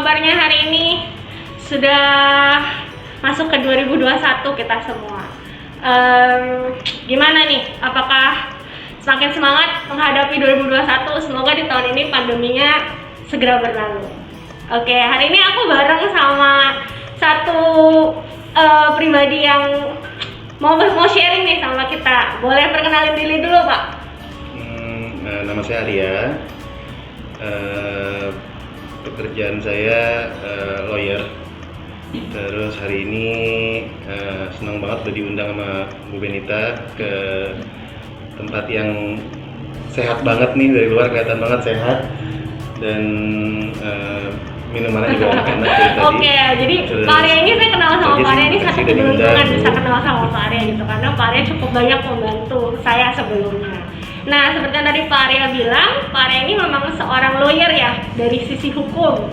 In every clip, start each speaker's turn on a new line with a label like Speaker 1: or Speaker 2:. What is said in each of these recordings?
Speaker 1: kabarnya hari ini? Sudah masuk ke 2021 kita semua. Gimana nih? Apakah semakin semangat menghadapi 2021? Semoga di tahun ini pandeminya segera berlalu. Oke, hari ini aku bareng sama satu pribadi yang mau sharing nih sama kita. Boleh perkenalin diri dulu, Pak?
Speaker 2: Nama saya Arya. Pekerjaan saya lawyer. Terus hari ini senang banget udah diundang sama Bu Benita ke tempat yang sehat banget nih, dari luar kelihatan banget sehat, dan minumannya juga enak dari tadi.
Speaker 1: Oke, jadi Pak Arya ini saya kenal sama Pak Arya ini satu keberuntungan bisa kenal sama Pak Arya gitu, karena Pak Arya cukup banyak membantu saya sebelumnya. Nah, seperti yang tadi Pak Arya bilang, Pak Arya ini memang seorang lawyer ya, dari sisi hukum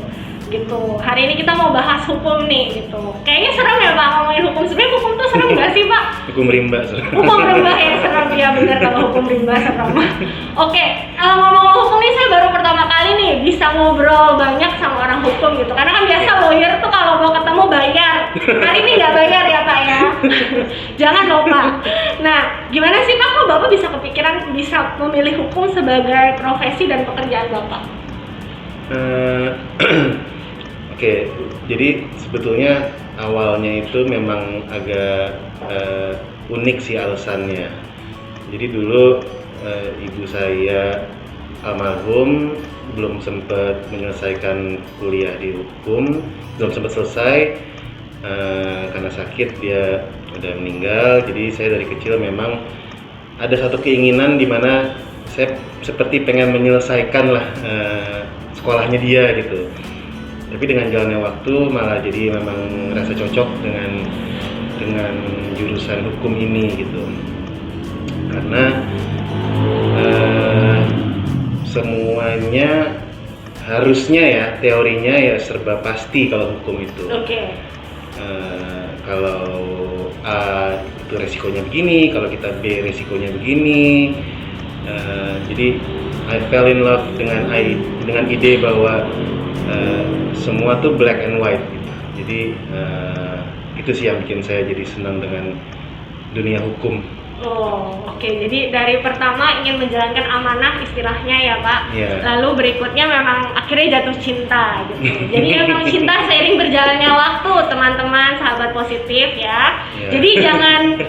Speaker 1: gitu. Hari ini kita mau bahas hukum nih gitu. Kayaknya serem ya Pak ngomongin hukum. Sebenarnya hukum tuh serem nggak sih Pak?
Speaker 2: Hukum rimba serem.
Speaker 1: Hukum rimba ya serem, ya benar, kalau hukum rimba serem. Oke, ngomong hukum nih, saya baru pertama kali nih bisa ngobrol banyak sama orang hukum gitu. Karena kan biasa lawyer tuh kalau mau ketemu bayar. Kali ini nggak bayar ya Pak ya. Jangan lupa. Nah, gimana sih Pak kok Bapak bisa kepikiran bisa memilih hukum sebagai profesi dan pekerjaan Bapak?
Speaker 2: Oke, jadi sebetulnya awalnya itu memang agak unik sih alasannya. Jadi dulu ibu saya almarhum belum sempat menyelesaikan kuliah di hukum, belum sempat selesai karena sakit, dia udah meninggal. Jadi saya dari kecil memang ada satu keinginan di mana saya seperti pengen menyelesaikan lah sekolahnya dia gitu. Tapi dengan jalannya waktu malah jadi memang merasa cocok dengan jurusan hukum ini gitu, karena semuanya harusnya ya, teorinya ya serba pasti kalau hukum itu.
Speaker 1: Oke.
Speaker 2: Kalau A itu resikonya begini, kalau kita B resikonya begini. Jadi I fell in love dengan ide bahwa semua tuh black and white gitu. Jadi itu sih yang bikin saya jadi senang dengan dunia hukum.
Speaker 1: Oh, oke. Jadi dari pertama ingin menjalankan amanah istilahnya ya Pak.
Speaker 2: Yeah.
Speaker 1: Lalu berikutnya memang akhirnya jatuh cinta gitu. Jadi memang cinta seiring berjalannya waktu, teman-teman, sahabat positif ya. Yeah. Jadi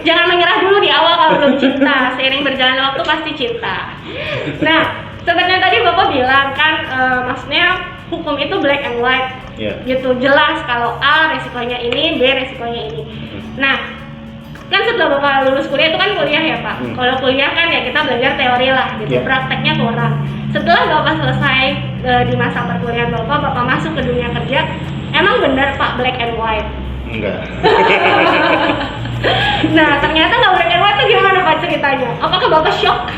Speaker 1: jangan menyerah dulu di awal kalau belum cinta. Seiring berjalannya waktu pasti cinta. Nah, sebenarnya tadi Bapak bilang kan maksudnya hukum itu black and white. Yeah. Gitu, jelas kalau A resikonya ini, B resikonya ini. Nah, kan setelah Bapak lulus kuliah itu kan kuliah ya Pak. Kalau kuliah kan ya kita belajar teori lah gitu, prakteknya kurang. Setelah Bapak selesai di masa perkuliahan Bapak masuk ke dunia kerja, emang benar Pak black and white?
Speaker 2: Enggak.
Speaker 1: Nah, ternyata nggak black and white itu gimana Pak ceritanya? Apakah Bapak shock?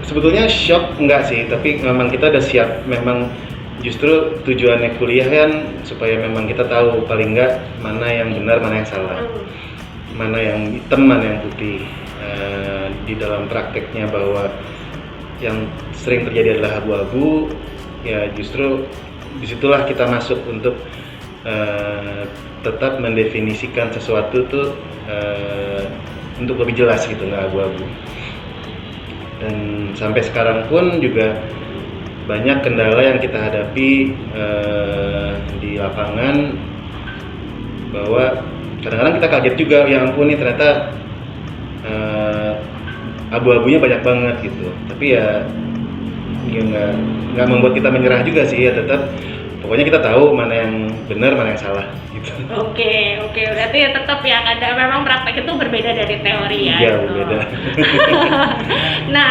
Speaker 2: Sebetulnya shock enggak sih, tapi memang kita udah siap. Memang justru tujuannya kuliah kan supaya memang kita tahu paling enggak mana yang benar, mana yang salah, mana yang hitam, mana yang putih. Di dalam prakteknya bahwa yang sering terjadi adalah abu-abu, ya justru disitulah kita masuk untuk tetap mendefinisikan sesuatu tuh untuk lebih jelas gitu, nggak abu-abu. Dan sampai sekarang pun juga banyak kendala yang kita hadapi di lapangan, bahwa kadang-kadang kita kaget juga, ya ampun nih ternyata abu-abunya banyak banget gitu. Tapi ya nggak membuat kita menyerah juga sih, ya tetap pokoknya kita tahu mana yang benar, mana yang salah gitu. Oke,
Speaker 1: berarti ya tetap ya ada, memang praktek itu berbeda dari teori ya.
Speaker 2: Iya,
Speaker 1: gitu.
Speaker 2: Berbeda.
Speaker 1: Nah,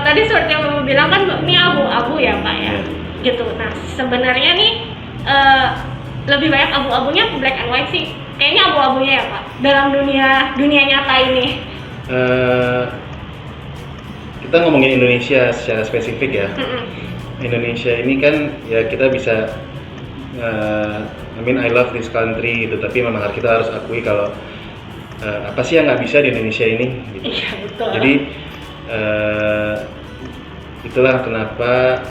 Speaker 1: tadi seperti yang Bapak bilang kan ini abu-abu ya Pak ya. Gitu. Nah, sebenarnya nih lebih banyak abu-abunya black and white sih. Kayaknya abu-abunya ya Pak dalam dunia nyata ini.
Speaker 2: Kita ngomongin Indonesia secara spesifik ya. Indonesia ini kan ya kita bisa I love this country gitu, tapi memang kita harus akui kalau apa sih yang nggak bisa di Indonesia ini gitu.
Speaker 1: Iya, betul.
Speaker 2: Jadi itulah kenapa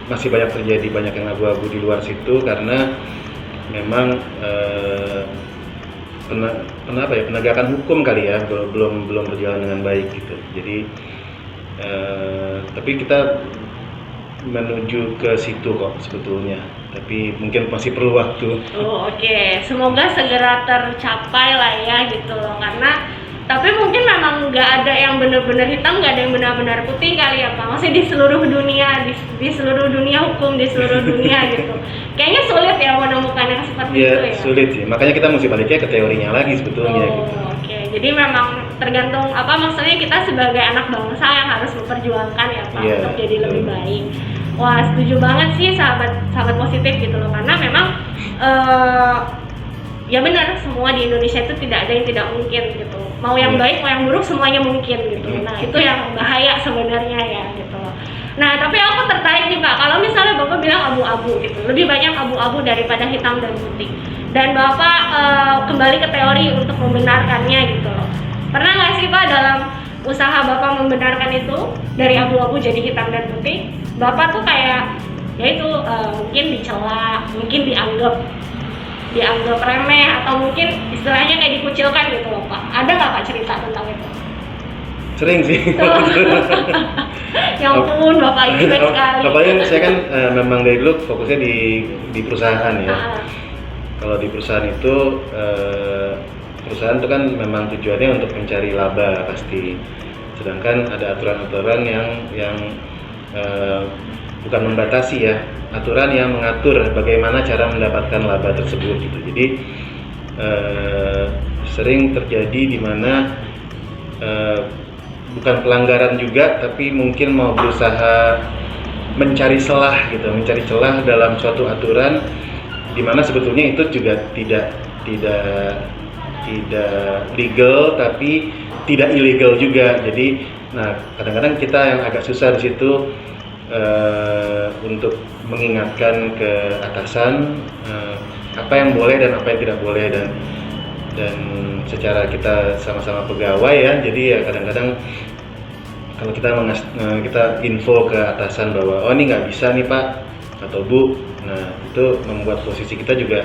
Speaker 2: masih banyak terjadi banyak yang abu-abu di luar situ karena memang penegakan hukum kali ya belum berjalan dengan baik gitu. Jadi tapi kita menuju ke situ kok sebetulnya, tapi mungkin masih perlu waktu.
Speaker 1: Oke. Semoga segera tercapai lah ya gitu loh, karena tapi mungkin memang nggak ada yang benar-benar hitam, nggak ada yang benar-benar putih kali ya Pak. Maksudnya di seluruh dunia, di seluruh dunia hukum, di seluruh dunia gitu. Kayaknya sulit ya menemukan yang seperti itu ya.
Speaker 2: Sulit sih. Makanya kita mesti baliknya ke teorinya lagi sebetulnya gitu.
Speaker 1: Oke. Jadi memang tergantung maksudnya kita sebagai anak bangsa yang harus memperjuangkan ya Pak untuk jadi lebih baik. Wah, setuju banget sih sahabat positif gitu loh, karena memang ya benar, semua di Indonesia itu tidak ada yang tidak mungkin gitu. Mau yang baik, mau yang buruk, semuanya mungkin gitu. Nah, itu yang bahaya sebenarnya ya gitu. Nah, tapi aku tertarik nih Pak, kalau misalnya Bapak bilang abu-abu gitu, lebih banyak abu-abu daripada hitam dan putih. Dan Bapak kembali ke teori untuk membenarkannya gitu loh. Pernah nggak sih Pak dalam usaha Bapak membenarkan itu dari abu-abu jadi hitam dan putih, Bapak tuh kayak ya itu mungkin dicela, mungkin dianggap remeh, atau mungkin istilahnya kayak dikucilkan gitu loh Pak. Ada nggak Pak cerita tentang itu?
Speaker 2: Sering sih.
Speaker 1: Ya ampun, Bapak ini baik sekali.
Speaker 2: Apalagi saya kan memang dari dulu fokusnya di perusahaan ya. Kalau di perusahaan itu perusahaan itu kan memang tujuannya untuk mencari laba pasti. Sedangkan ada aturan-aturan yang bukan membatasi ya, aturan yang mengatur bagaimana cara mendapatkan laba tersebut gitu. Jadi sering terjadi di mana bukan pelanggaran juga, tapi mungkin mau berusaha mencari celah gitu, mencari celah dalam suatu aturan di mana sebetulnya itu juga tidak legal tapi tidak ilegal juga. Jadi nah kadang-kadang kita yang agak susah di situ untuk mengingatkan ke atasan apa yang boleh dan apa yang tidak boleh, dan secara kita sama-sama pegawai ya, jadi ya kadang-kadang kalau kita info ke atasan bahwa oh ini nggak bisa nih Pak atau Bu, nah itu membuat posisi kita juga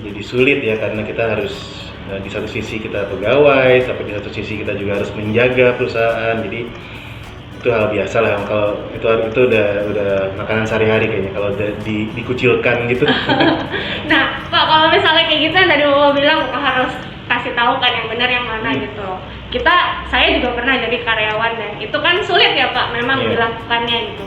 Speaker 2: jadi sulit ya, karena kita harus di satu sisi kita pegawai, tapi di satu sisi kita juga harus menjaga perusahaan. Jadi itu hal biasa lah, kalau itu udah makanan sehari-hari kayaknya kalau dikucilkan gitu.
Speaker 1: Nah Pak, kalau misalnya kayak gitu tadi Bapak bilang Bapak harus kasih tahu kan yang benar yang mana gitu loh. Saya juga pernah jadi karyawan dan itu kan sulit ya Pak memang dilakukannya gitu.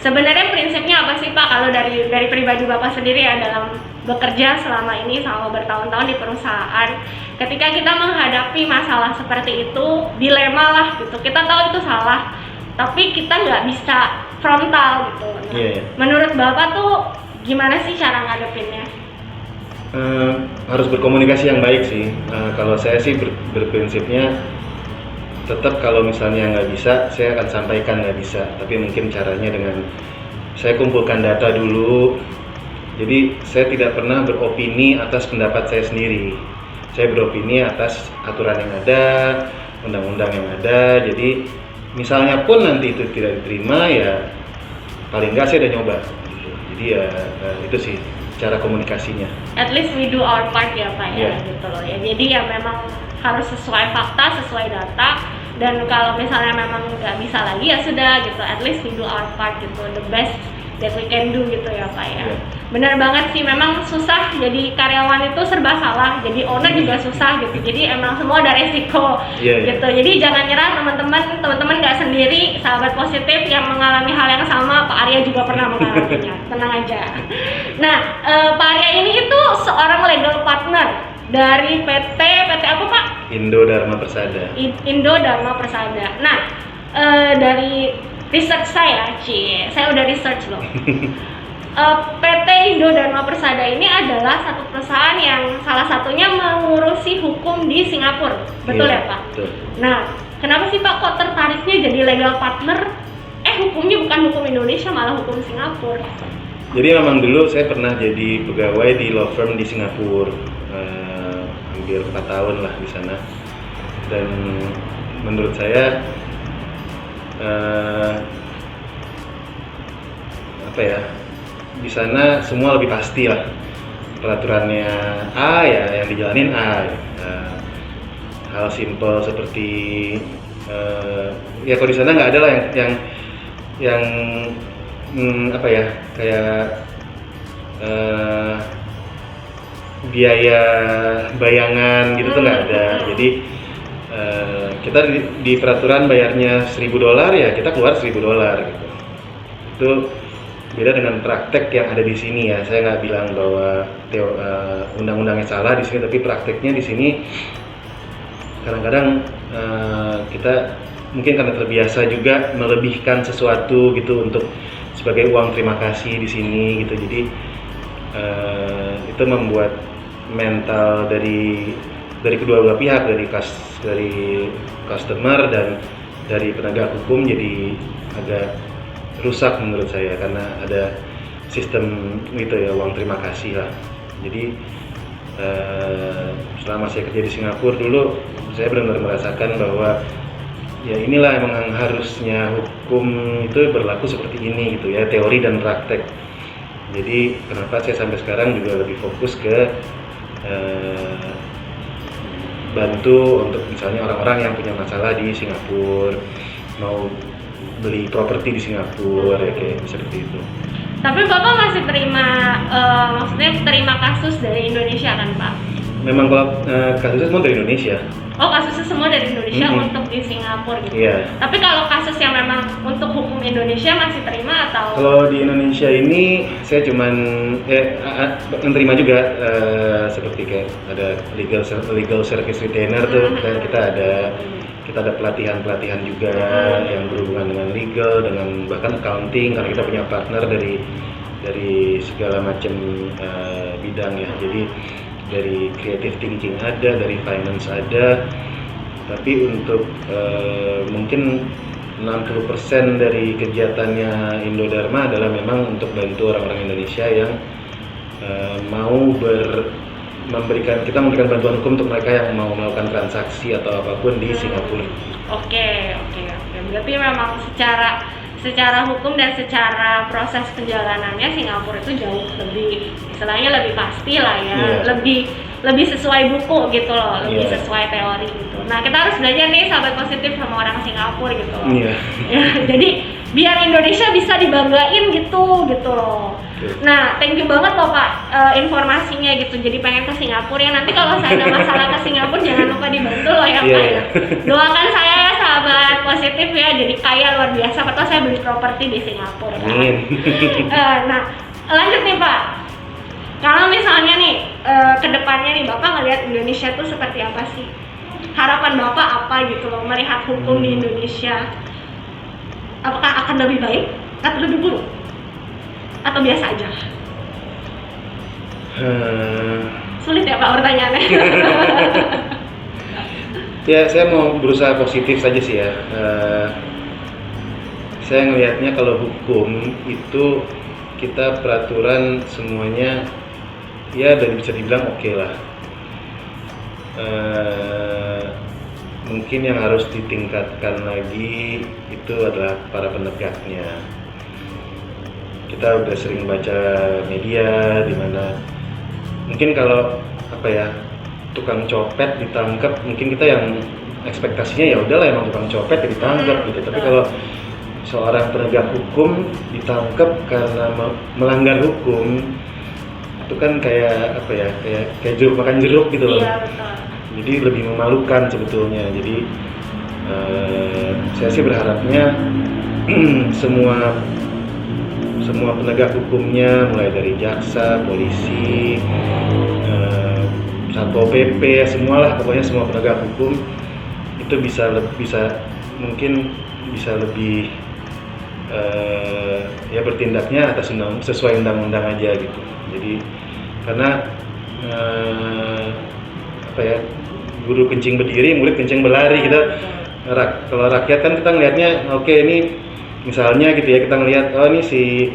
Speaker 1: Sebenarnya prinsipnya apa sih Pak kalau dari pribadi Bapak sendiri ya dalam bekerja selama ini selama bertahun-tahun di perusahaan, ketika kita menghadapi masalah seperti itu, dilema lah gitu, kita tahu itu salah tapi kita nggak bisa frontal gitu. Nah, menurut Bapak tuh gimana sih cara ngadepinnya?
Speaker 2: Harus berkomunikasi yang baik sih. Kalau saya sih berprinsipnya tetap kalau misalnya nggak bisa, saya akan sampaikan nggak bisa. Tapi mungkin caranya dengan saya kumpulkan data dulu. Jadi saya tidak pernah beropini atas pendapat saya sendiri. Saya beropini atas aturan yang ada, undang-undang yang ada. Jadi misalnya pun nanti itu tidak diterima ya paling nggak saya udah nyoba gitu. Jadi ya itu sih cara komunikasinya. At least we do our part ya Pak ya gitu loh ya. Jadi ya memang harus sesuai fakta, sesuai data, dan kalau misalnya memang nggak bisa lagi ya sudah gitu. At least we do our part gitu, the best that we can do gitu ya Pak ya. Benar banget sih, memang susah jadi karyawan itu serba salah, jadi owner juga susah gitu. Jadi emang semua ada resiko gitu. Jadi jangan nyerah teman-teman nggak sendiri, sahabat positif yang mengalami hal yang sama, Pak Arya juga pernah mengalaminya. Tenang aja. Nah, Pak Arya ini itu seorang legal partner dari PT apa Pak? Indo Dharma Persada. Indo Dharma Persada. Nah, dari research saya udah research loh. PT Indo Dharma Persada ini adalah satu perusahaan yang salah satunya mengurusi hukum di Singapura, betul ya Pak? Betul. Nah, kenapa sih Pak kok tertariknya jadi legal partner? Hukumnya bukan hukum Indonesia, malah hukum Singapura. Jadi memang dulu saya pernah jadi pegawai di law firm di Singapura, hampir 4 tahun lah di sana. Dan menurut saya apa ya, di sana semua lebih pasti lah, peraturannya A ya yang dijalanin A. Hal simpel seperti ya kalau di sana nggak ada lah yang apa ya, kayak biaya bayangan gitu tuh nggak ada. Jadi kita di peraturan bayarnya $1.000 ya kita keluar $1.000 gitu. Itu beda dengan praktek yang ada di sini ya. Saya nggak bilang bahwa undang-undangnya salah di sini, tapi prakteknya di sini kadang-kadang kita mungkin karena terbiasa juga melebihkan sesuatu gitu untuk sebagai uang terima kasih di sini gitu. Jadi itu membuat mental dari kedua belah pihak, dari customer dan dari penegak hukum jadi agak rusak menurut saya, karena ada sistem itu ya, uang terima kasih lah. Jadi selama saya kerja di Singapura dulu, saya benar-benar merasakan bahwa ya inilah emang harusnya hukum itu berlaku seperti ini gitu ya, teori dan praktek. Jadi kenapa saya sampai sekarang juga lebih fokus ke bantu untuk misalnya orang-orang yang punya masalah di Singapura, mau beli properti di Singapura ya, kayak seperti itu.
Speaker 1: Tapi Bapak masih terima, maksudnya terima kasus dari Indonesia kan Pak?
Speaker 2: Memang kalau kasusnya semua dari Indonesia.
Speaker 1: Oh, kasusnya semua dari Indonesia untuk di Singapura gitu?
Speaker 2: Iya.
Speaker 1: Tapi kalau kasus yang memang untuk hukum Indonesia masih terima atau?
Speaker 2: Kalau di Indonesia ini saya cuman menerima juga seperti kayak ada legal service retainer tuh, dan kita ada pelatihan juga yang berhubungan dengan legal, dengan bahkan accounting, karena kita punya partner dari segala macam bidang ya. Jadi dari creative thinking ada, dari finance ada, tapi untuk mungkin 60% dari kegiatannya Indodharma adalah memang untuk bantu orang-orang Indonesia yang mau memberikan bantuan hukum untuk mereka yang mau melakukan transaksi atau apapun di Singapura.
Speaker 1: Oke. Berarti memang secara hukum dan secara proses perjalanannya Singapura itu jauh lebih, istilahnya lebih pasti lah ya, lebih sesuai buku gitu loh, lebih sesuai teori gitu. Nah kita harus belajar nih sahabat positif sama orang Singapura gitu loh. Ya, jadi biar Indonesia bisa dibanggain gitu loh. Nah, thank you banget loh Pak informasinya gitu. Jadi pengen ke Singapura ya. Nanti kalau saya ada masalah ke Singapura jangan lupa dibantu loh ya Pak ya. Doakan saya ya sahabat positif ya, jadi kaya luar biasa. Atau saya beli properti di Singapura. Nah, lanjut nih Pak. Kalau misalnya nih kedepannya nih Bapak ngelihat Indonesia tuh seperti apa sih? Harapan Bapak apa gitu loh melihat hukum di Indonesia? Apakah akan lebih baik atau lebih buruk? Atau biasa aja? Sulit ya Pak pertanyaannya.
Speaker 2: Ya, saya mau berusaha positif saja sih ya. Saya ngelihatnya kalau hukum itu kita peraturan semuanya ya dan bisa dibilang oke lah. Mungkin yang harus ditingkatkan lagi itu adalah para penegaknya. Kita udah sering baca media di mana mungkin kalau tukang copet ditangkap, mungkin kita yang ekspektasinya ya udahlah emang tukang copet ya ditangkap gitu. Tapi kalau seorang penegak hukum ditangkap karena melanggar hukum, itu kan kayak jeruk makan jeruk gitu loh.
Speaker 1: Iya, betul.
Speaker 2: Jadi lebih memalukan sebetulnya. Jadi saya sih berharapnya semua penegak hukumnya, mulai dari jaksa, polisi, Satpol PP, semualah pokoknya semua penegak hukum itu bisa lebih ya bertindaknya atas sesuai undang-undang aja gitu. Jadi karena guru kencing berdiri, murid kencing berlari. Kalau rakyat kan kita ngelihatnya oke, ini misalnya gitu ya, kita ngelihat oh ini si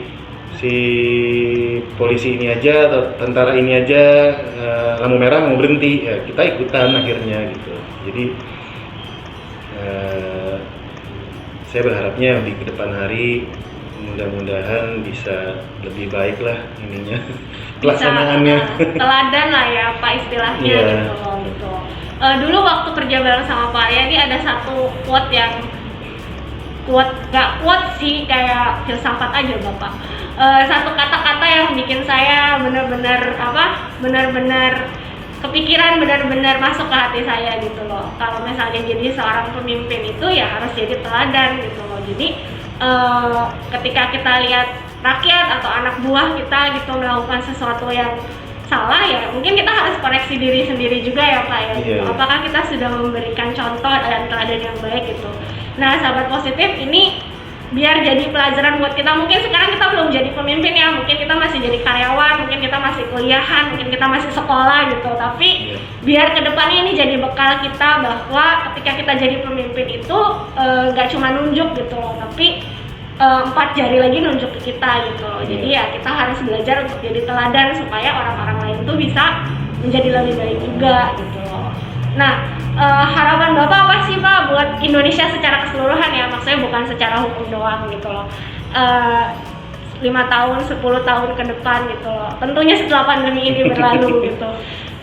Speaker 2: polisi ini aja atau tentara ini aja lampu merah mau berhenti, ya kita ikutan akhirnya gitu. Jadi saya berharapnya di kedepan hari mudah-mudahan bisa lebih baik lah ininya
Speaker 1: Bisa
Speaker 2: pelaksanaannya.
Speaker 1: teladan lah ya Pak istilahnya
Speaker 2: Iya.
Speaker 1: gitu loh gitu. Dulu waktu kerja bareng sama Pak Arya ini ada satu quote yang nggak quote sih, kayak filsafat aja Bapak. Satu kata-kata yang bikin saya benar-benar kepikiran, benar-benar masuk ke hati saya gitu loh. Kalau misalnya jadi seorang pemimpin itu ya harus jadi teladan gitu loh. Jadi ketika kita lihat rakyat atau anak buah kita gitu melakukan sesuatu yang salah, ya mungkin kita harus koreksi diri sendiri juga ya Pak ya. Gitu.
Speaker 2: Iya.
Speaker 1: Apakah kita sudah memberikan contoh dan teladan yang baik gitu. Nah sahabat positif ini biar jadi pelajaran buat kita. Mungkin sekarang kita belum jadi pemimpin ya, mungkin kita masih jadi karyawan, mungkin kita masih kuliahan, mungkin kita masih sekolah gitu. Tapi
Speaker 2: Iya.
Speaker 1: biar kedepannya ini jadi bekal kita bahwa ketika kita jadi pemimpin itu nggak cuma nunjuk gitu loh, tapi 4 jari lagi nunjuk ke kita gitu loh. Jadi ya kita harus belajar untuk jadi teladan supaya orang-orang lain tuh bisa menjadi lebih baik juga gitu loh. Nah, harapan Bapak apa sih Pak buat Indonesia secara keseluruhan ya, maksudnya bukan secara hukum doang gitu loh. 5 tahun, 10 tahun ke depan gitu loh. Tentunya setelah pandemi ini berlalu gitu.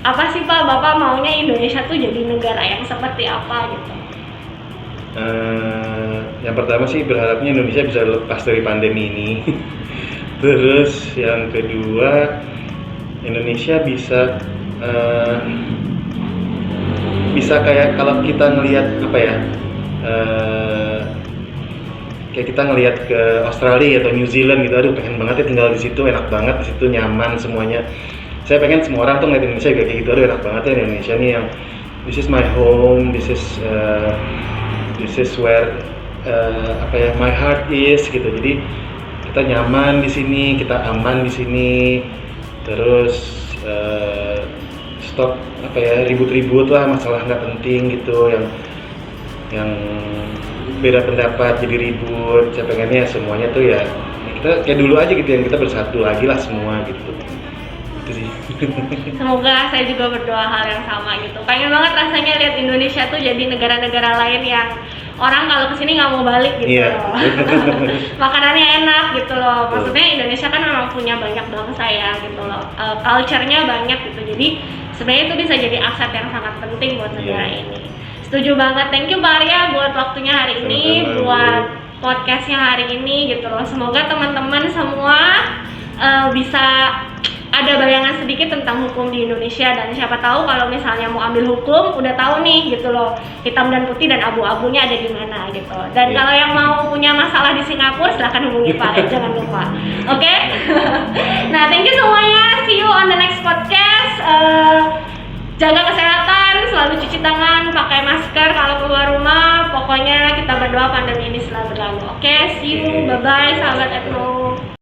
Speaker 1: Apa sih Pak Bapak maunya Indonesia tuh jadi negara yang seperti apa gitu?
Speaker 2: Yang pertama sih berharapnya Indonesia bisa lepas dari pandemi ini. Terus yang kedua, Indonesia bisa kayak kalau kita ngelihat apa ya, kayak kita ngelihat ke Australia atau New Zealand gitu, aduh pengen banget ya tinggal di situ, enak banget di situ, nyaman semuanya. Saya pengen semua orang tuh ngeliat Indonesia juga kayak gitu, aduh enak banget ya Indonesia nih, yang this is my home, this is where my heart is gitu. Jadi kita nyaman di sini, kita aman di sini, terus stop ribut-ribut lah, masalah nggak penting gitu, yang beda pendapat jadi ribut. Saya pengennya semuanya tuh ya kita kayak dulu aja gitu, yang kita bersatu lagi lah semua gitu. Itu sih.
Speaker 1: Semoga saya juga berdoa hal yang sama gitu. Pengen banget rasanya lihat Indonesia tuh jadi negara-negara lain yang orang kalau kesini nggak mau balik gitu.
Speaker 2: Iya.
Speaker 1: Loh. Makanannya enak gitu loh. Maksudnya Indonesia kan memang punya banyak bangsa ya gitu loh. Culture-nya banyak gitu. Jadi sebenarnya itu bisa jadi aset yang sangat penting buat negara ini. Setuju banget. Thank you Pak Arya buat waktunya hari ini,
Speaker 2: Sama-sama,
Speaker 1: buat podcastnya hari ini gitu loh. Semoga teman-teman semua bisa ada bayangan sedikit tentang hukum di Indonesia, dan siapa tahu kalau misalnya mau ambil hukum udah tahu nih gitu loh, hitam dan putih dan abu-abunya ada di mana gitu. Dan kalau yang mau punya masalah di Singapura silahkan hubungi Pak, jangan lupa. Oke? Nah, thank you semuanya. See you on the next podcast. Jaga kesehatan, selalu cuci tangan, pakai masker kalau keluar rumah. Pokoknya kita berdoa pandemi ini selalu berlalu. Oke, see you. Bye bye sahabat Etno.